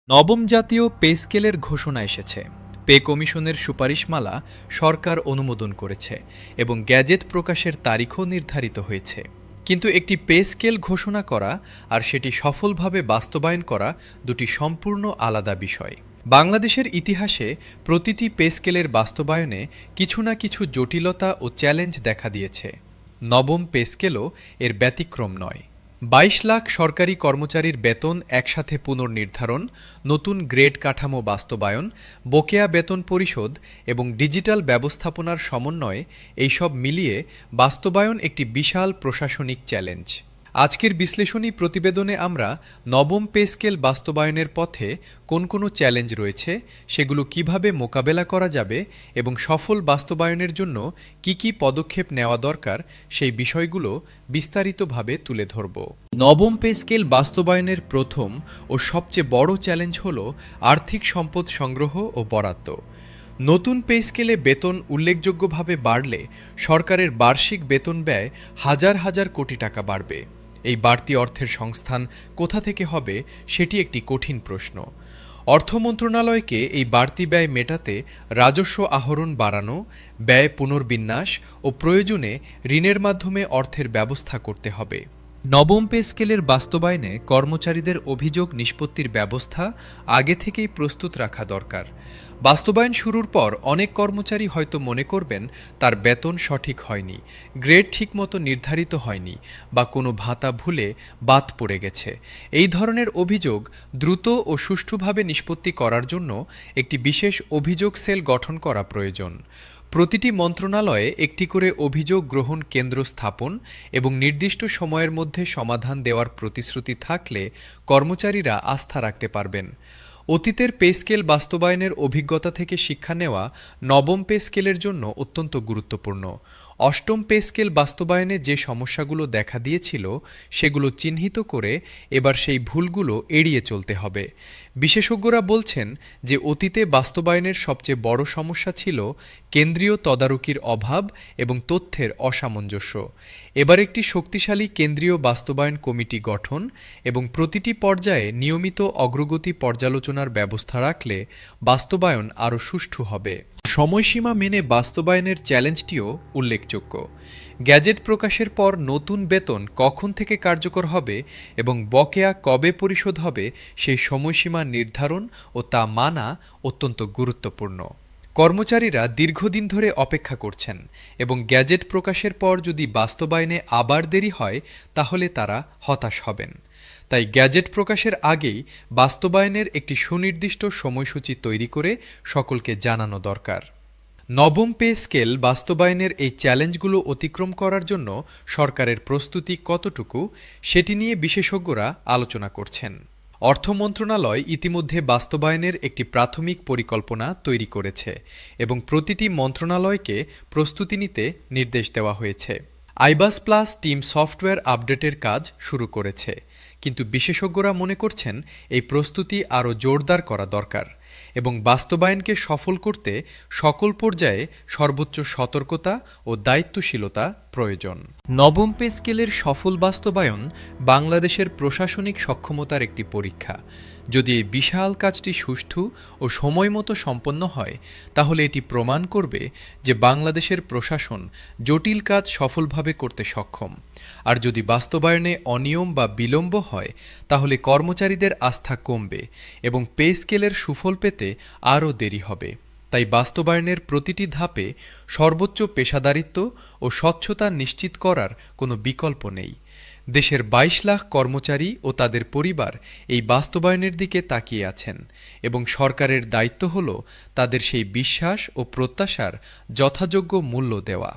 নবম জাতীয় পে স্কেলের ঘোষণা এসেছে। পে কমিশনের সুপারিশমালা সরকার অনুমোদন করেছে এবং গ্যাজেট প্রকাশের তারিখও নির্ধারিত হয়েছে। কিন্তু একটি পে স্কেল ঘোষণা করা আর সেটি সফলভাবে বাস্তবায়ন করা দুটি সম্পূর্ণ আলাদা বিষয়। বাংলাদেশের ইতিহাসে প্রতিটি পে স্কেলের বাস্তবায়নে কিছু না কিছু জটিলতা ও চ্যালেঞ্জ দেখা দিয়েছে। নবম পে স্কেলও এর ব্যতিক্রম নয়। ২২ লাখ সরকারি কর্মচারীর বেতন একসাথে পুনর্নির্ধারণ, নতুন গ্রেড কাঠামো বাস্তবায়ন, বকেয়া বেতন পরিশোধ এবং ডিজিটাল ব্যবস্থাপনার সমন্বয়ে এইসব মিলিয়ে বাস্তবায়ন একটি বিশাল প্রশাসনিক চ্যালেঞ্জ। আজকের বিশ্লেষণী প্রতিবেদনে আমরা নবম পে স্কেল বাস্তবায়নের পথে কোন কোন চ্যালেঞ্জ রয়েছে, সেগুলো কিভাবে মোকাবেলা করা যাবে এবং সফল বাস্তবায়নের জন্য কি কি পদক্ষেপ নেওয়া দরকার সেই বিষয়গুলো বিস্তারিতভাবে তুলে ধরব। নবম পে স্কেল বাস্তবায়নের প্রথম ও সবচেয়ে বড় চ্যালেঞ্জ হল আর্থিক সম্পদ সংগ্রহ ও বরাদ্দ। নতুন পে স্কেলে বেতন উল্লেখযোগ্যভাবে বাড়লে সরকারের বার্ষিক বেতন ব্যয় হাজার হাজার কোটি টাকা বাড়বে। এই বাড়তি অর্থের সংস্থান কোথা থেকে হবে সেটি একটি কঠিন প্রশ্ন। অর্থ মন্ত্রণালয়কে এই বাড়তি ব্যয় মেটাতে রাজস্ব আহরণ বাড়ানো, ব্যয় পুনর্বিন্যাস ও প্রয়োজনে ঋণের মাধ্যমে অর্থের ব্যবস্থা করতে হবে। নবম পে স্কেলের বাস্তবায়নে কর্মচারীদের অভিযোগ নিষ্পত্তির ব্যবস্থা আগে থেকেই প্রস্তুত রাখা দরকার। বাস্তবায়ন শুরুর পর অনেক কর্মচারী হয়তো মনে করবেন তার বেতন সঠিক হয়নি, গ্রেড ঠিকমতো নির্ধারিত হয়নি বা কোনো ভাতা ভুলে বাদ পড়ে গেছে। এই ধরনের অভিযোগ দ্রুত ও সুষ্ঠুভাবে নিষ্পত্তি করার জন্য একটি বিশেষ অভিযোগ সেল গঠন করা প্রয়োজন। প্রতিটি মন্ত্রণালয়ে একটি করে অভিযোগ গ্রহণ কেন্দ্র স্থাপন এবং নির্দিষ্ট সময়ের মধ্যে সমাধান দেওয়ার প্রতিশ্রুতি থাকলে কর্মচারীরা আস্থা রাখতে পারবেন। অতীতের পে স্কেল বাস্তবায়নের অভিজ্ঞতা থেকে শিক্ষা নেওয়া নবম পে স্কেলের জন্য অত্যন্ত গুরুত্বপূর্ণ। অষ্টম পে স্কেল বাস্তবায়নে যে সমস্যাগুলো দেখা দিয়েছিল সেগুলো চিহ্নিত করে এবার সেই ভুলগুলো এড়িয়ে চলতে হবে। বিশেষজ্ঞরা বলছেন যে অতীতে বাস্তবায়নের সবচেয়ে বড় সমস্যা ছিল কেন্দ্রীয় তদারকির অভাব এবং তথ্যের অসামঞ্জস্য। এবার একটি শক্তিশালী কেন্দ্রীয় বাস্তবায়ন কমিটি গঠন এবং প্রতিটি পর্যায়ে নিয়মিত অগ্রগতি পর্যালোচনার ব্যবস্থা রাখলে বাস্তবায়ন আরও সুষ্ঠু হবে। সময়সীমা মেনে বাস্তবায়নের চ্যালেঞ্জটিও উল্লেখযোগ্য। গ্যাজেট প্রকাশের পর নতুন বেতন কখন থেকে কার্যকর হবে এবং বকেয়া কবে পরিশোধ হবে সেই সময়সীমা নির্ধারণ ও তা মানা অত্যন্ত গুরুত্বপূর্ণ। কর্মচারীরা দীর্ঘদিন ধরে অপেক্ষা করছেন এবং গ্যাজেট প্রকাশের পর যদি বাস্তবায়নে আবার দেরি হয় তাহলে তারা হতাশ হবেন। তাই গ্যাজেট প্রকাশের আগেই বাস্তবায়নের একটি সুনির্দিষ্ট সময়সূচি তৈরি করে সকলকে জানানো দরকার। নবম পে স্কেল বাস্তবায়নের এই চ্যালেঞ্জগুলো অতিক্রম করার জন্য সরকারের প্রস্তুতি কতটুকু সেটি নিয়ে বিশেষজ্ঞরা আলোচনা করছেন। অর্থ মন্ত্রণালয় ইতিমধ্যে বাস্তবায়নের একটি প্রাথমিক পরিকল্পনা তৈরি করেছে এবং প্রতিটি মন্ত্রণালয়কে প্রস্তুতি নিতে নির্দেশ দেওয়া হয়েছে। আইবাস প্লাস টিম সফটওয়্যার আপডেটের কাজ শুরু করেছে, কিন্তু বিশেষজ্ঞরা মনে করছেন এই প্রস্তুতি আরও জোরদার করা দরকার এবং বাস্তবায়নকে সফল করতে সকল পর্যায়ে সর্বোচ্চ সতর্কতা ও দায়িত্বশীলতা প্রয়োজন। নবম পে স্কেলের সফল বাস্তবায়ন বাংলাদেশের প্রশাসনিক সক্ষমতার একটি পরীক্ষা। যদি এই বিশাল কাজটি সুষ্ঠু ও সময়মতো সম্পন্ন হয় তাহলে এটি প্রমাণ করবে যে বাংলাদেশের প্রশাসন জটিল কাজ সফলভাবে করতে সক্ষম। আর যদি বাস্তবায়নে অনিয়ম বা বিলম্ব হয় তাহলে কর্মচারীদের আস্থা কমবে এবং পে স্কেলের সুফল পেতে আরও দেরি হবে। তাই বাস্তবায়নের প্রতিটি ধাপে সর্বোচ্চ পেশাদারিত্ব ও স্বচ্ছতা নিশ্চিত করার কোনো বিকল্প নেই। দেশের ২২ লাখ কর্মচারী ও তাদের পরিবার এই বাস্তবায়নের দিকে তাকিয়ে আছেন এবং সরকারের দায়িত্ব হল তাদের সেই বিশ্বাস ও প্রত্যাশার যথাযোগ্য মূল্য দেওয়া।